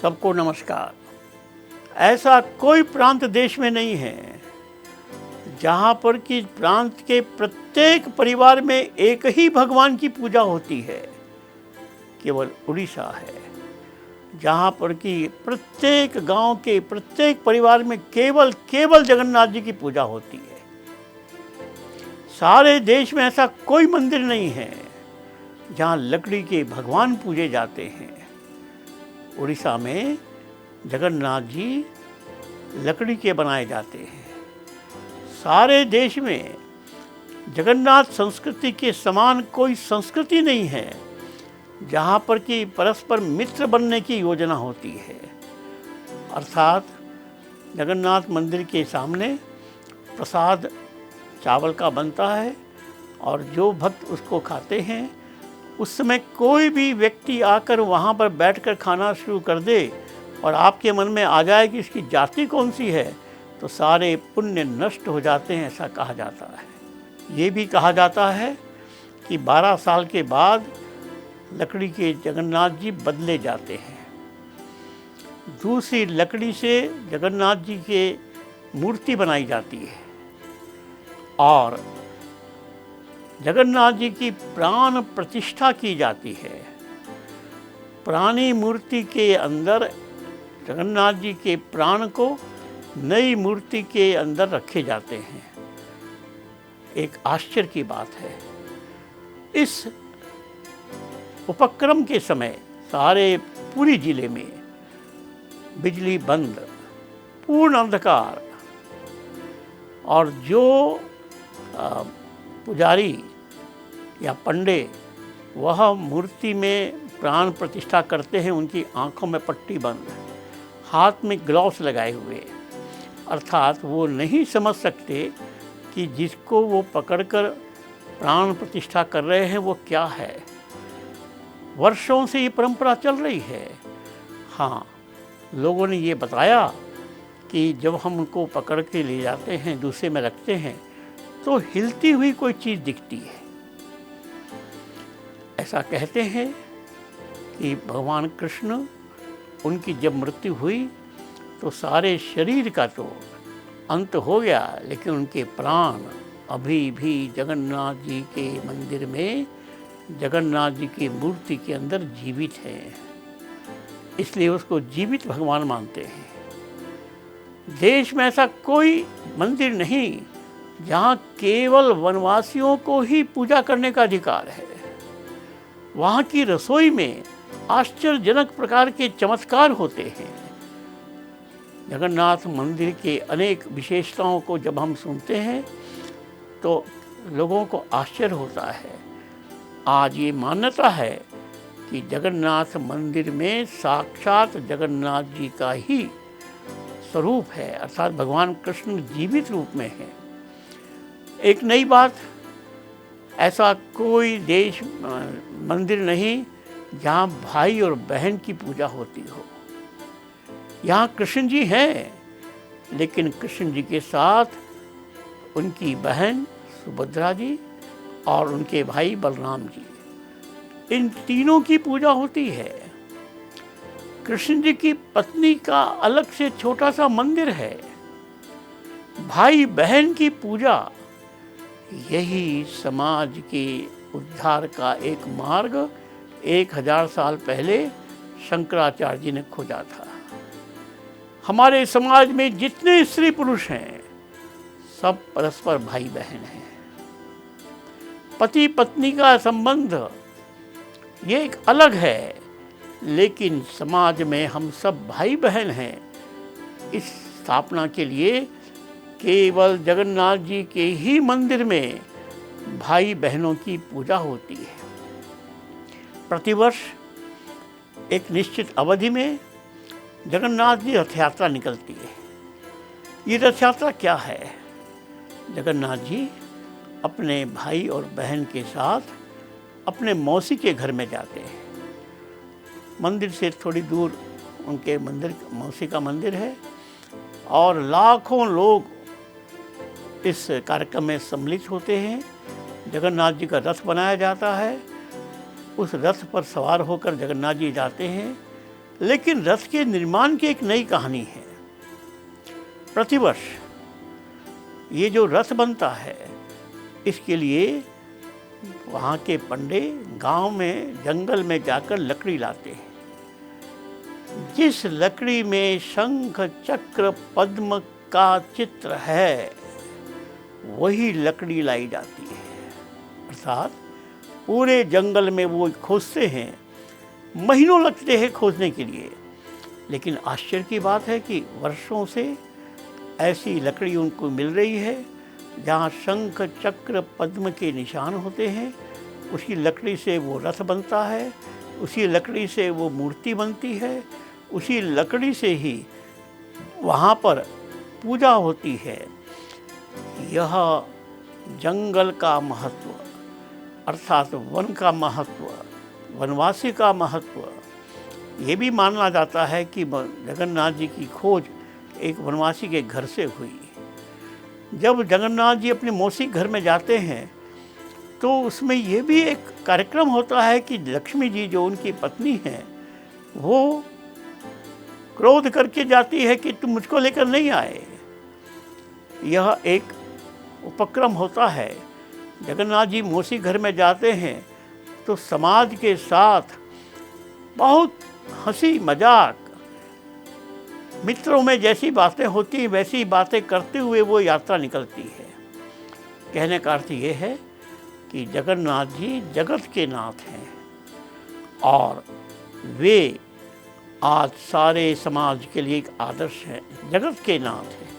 सबको नमस्कार। ऐसा कोई प्रांत देश में नहीं है जहाँ पर कि प्रांत के प्रत्येक परिवार में एक ही भगवान की पूजा होती है। केवल उड़ीसा है जहाँ पर कि प्रत्येक गांव के प्रत्येक परिवार में केवल जगन्नाथ जी की पूजा होती है। सारे देश में ऐसा कोई मंदिर नहीं है जहाँ लकड़ी के भगवान पूजे जाते हैं। उड़ीसा में जगन्नाथ जी लकड़ी के बनाए जाते हैं। सारे देश में जगन्नाथ संस्कृति के समान कोई संस्कृति नहीं है जहाँ पर कि परस्पर मित्र बनने की योजना होती है। अर्थात जगन्नाथ मंदिर के सामने प्रसाद चावल का बनता है और जो भक्त उसको खाते हैं, उस समय कोई भी व्यक्ति आकर वहाँ पर बैठकर खाना शुरू कर दे और आपके मन में आ जाए कि इसकी जाति कौन सी है, तो सारे पुण्य नष्ट हो जाते हैं, ऐसा कहा जाता है। ये भी कहा जाता है कि 12 साल के बाद लकड़ी के जगन्नाथ जी बदले जाते हैं। दूसरी लकड़ी से जगन्नाथ जी के मूर्ति बनाई जाती है और जगन्नाथ जी की प्राण प्रतिष्ठा की जाती है। पुरानी मूर्ति के अंदर जगन्नाथ जी के प्राण को नई मूर्ति के अंदर रखे जाते हैं। एक आश्चर्य की बात है। इस उपक्रम के समय सारे पूरी जिले में बिजली बंद, पूर्ण अंधकार, और जो पुजारी या पंडे वह मूर्ति में प्राण प्रतिष्ठा करते हैं, उनकी आंखों में पट्टी बंद, हाथ में ग्लव्स लगाए हुए। अर्थात वो नहीं समझ सकते कि जिसको वो पकड़कर प्राण प्रतिष्ठा कर रहे हैं वो क्या है। वर्षों से ये परंपरा चल रही है। हाँ, लोगों ने ये बताया कि जब हम उनको पकड़ के ले जाते हैं, दूसरे में रखते हैं, तो हिलती हुई कोई चीज़ दिखती है। ऐसा कहते हैं कि भगवान कृष्ण, उनकी जब मृत्यु हुई तो सारे शरीर का तो अंत हो गया, लेकिन उनके प्राण अभी भी जगन्नाथ जी के मंदिर में जगन्नाथ जी की मूर्ति के अंदर जीवित हैं। इसलिए उसको जीवित भगवान मानते हैं। देश में ऐसा कोई मंदिर नहीं जहाँ केवल वनवासियों को ही पूजा करने का अधिकार है। वहाँ की रसोई में आश्चर्यजनक प्रकार के चमत्कार होते हैं। जगन्नाथ मंदिर के अनेक विशेषताओं को जब हम सुनते हैं तो लोगों को आश्चर्य होता है। आज ये मान्यता है कि जगन्नाथ मंदिर में साक्षात जगन्नाथ जी का ही स्वरूप है, अर्थात भगवान कृष्ण जीवित रूप में है। एक नई बात, ऐसा कोई देश मंदिर नहीं जहाँ भाई और बहन की पूजा होती हो। यहाँ कृष्ण जी हैं, लेकिन कृष्ण जी के साथ उनकी बहन सुभद्रा जी और उनके भाई बलराम जी, इन तीनों की पूजा होती है। कृष्ण जी की पत्नी का अलग से छोटा सा मंदिर है। भाई बहन की पूजा, यही समाज के उद्धार का एक मार्ग 1000 साल पहले शंकराचार्य जी ने खोजा था। हमारे समाज में जितने स्त्री पुरुष हैं, सब परस्पर भाई बहन हैं। पति पत्नी का संबंध ये एक अलग है, लेकिन समाज में हम सब भाई बहन हैं। इस स्थापना के लिए केवल जगन्नाथ जी के ही मंदिर में भाई बहनों की पूजा होती है। प्रतिवर्ष एक निश्चित अवधि में जगन्नाथ जी रथ यात्रा निकलती है। ये रथ यात्रा क्या है? जगन्नाथ जी अपने भाई और बहन के साथ अपने मौसी के घर में जाते हैं। मंदिर से थोड़ी दूर उनके मंदिर, मौसी का मंदिर है, और लाखों लोग इस कार्यक्रम में सम्मिलित होते हैं। जगन्नाथ जी का रथ बनाया जाता है। उस रथ पर सवार होकर जगन्नाथ जी जाते हैं। लेकिन रथ के निर्माण की एक नई कहानी है। प्रतिवर्ष ये जो रथ बनता है, इसके लिए वहाँ के पंडे गांव में जंगल में जाकर लकड़ी लाते हैं। जिस लकड़ी में शंख चक्र पद्म का चित्र है, वही लकड़ी लाई जाती है। अर्थात पूरे जंगल में वो खोजते हैं, महीनों लगते हैं खोजने के लिए, लेकिन आश्चर्य की बात है कि वर्षों से ऐसी लकड़ी उनको मिल रही है जहाँ शंख चक्र पद्म के निशान होते हैं। उसी लकड़ी से वो रथ बनता है, उसी लकड़ी से वो मूर्ति बनती है, उसी लकड़ी से ही वहाँ पर पूजा होती है। यह जंगल का महत्व, अर्थात वन का महत्व, वनवासी का महत्व, ये भी माना जाता है कि जगन्नाथ जी की खोज एक वनवासी के घर से हुई। जब जगन्नाथ जी अपने मौसी घर में जाते हैं तो उसमें ये भी एक कार्यक्रम होता है कि लक्ष्मी जी जो उनकी पत्नी हैं, वो क्रोध करके जाती है कि तुम मुझको लेकर नहीं आए। यह एक उपक्रम होता है। जगन्नाथ जी मौसी घर में जाते हैं तो समाज के साथ बहुत हंसी मजाक, मित्रों में जैसी बातें होती हैं वैसी बातें करते हुए वो यात्रा निकलती है। कहने का अर्थ ये है कि जगन्नाथ जी जगत के नाथ हैं और वे आज सारे समाज के लिए एक आदर्श हैं, जगत के नाथ हैं।